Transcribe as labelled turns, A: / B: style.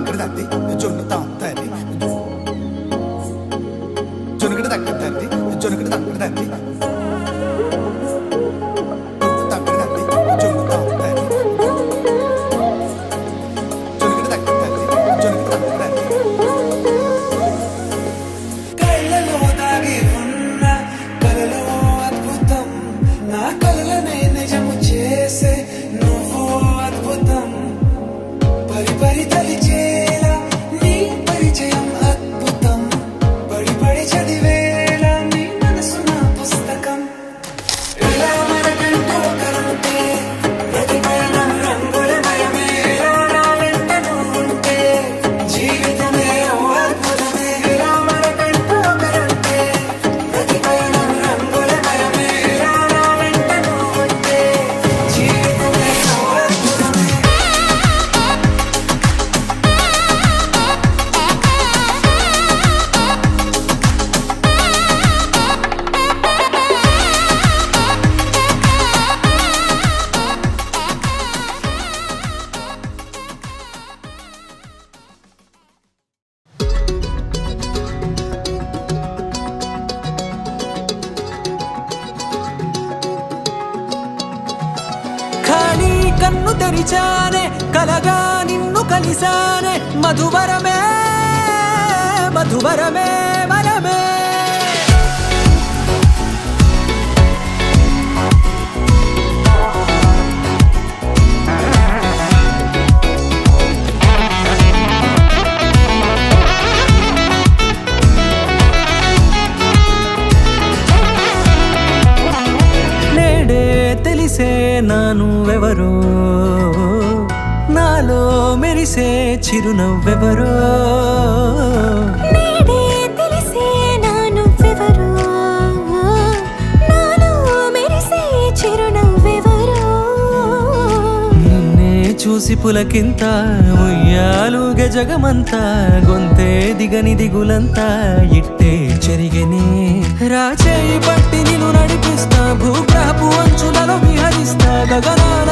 A: తంగడదండి జొన్ను తాంతది జొనుగడ తగ్గదండి జొనుగడ తగ్గదండి తగ్గదండి జొన్ను తాంతది జొనుగడ తగ్గదండి జొనుగడ తగ్గదండి కళ్ళలో దాగి ఉన్న కలలో అద్భుతం నా కలలనే నిజము చేసే నువ్వు అద్భుతం పరి పరి తలిచేలా నీ పరిచయం అద్భుతం పడి పడి చదివేలా నీ మనసు నా పుస్తకం ఎలా మనకంటూ కలుంటే ప్రతిపైన రంగులమయమే నా వెంట నువ్వుంటే జీవితమే ఓ అద్భుతమే ఎలా మనకంటూ కలుంటే ప్రతిపైన రంగులమయమే నా వెంట నువ్వుంటే జీవితమే ఓ అద్భుతమే
B: ఖాళీ కన్ను తెరిచానే కలగా నిన్ను కలిసానే మధువరమే మధువరమే వరమే నేడే తెలిసే నా నువ్వెవరో నాలో మెరిసే చిరునవ్వెవరో
C: నేడే తెలిసే నా నువ్వెవరో నాలో మెరిసే చిరునవ్వెవరో
B: నిన్నే చూసి పులకింత ఉయ్యాలుగే జగమంతా గొంతే దిగని దిగులంతా ఇట్టే చెరిగెనే రాచేయి పట్టి నిన్ను నడిపిస్తా భూగ్రహపు అంచులలో విహరిస్తా గగనాన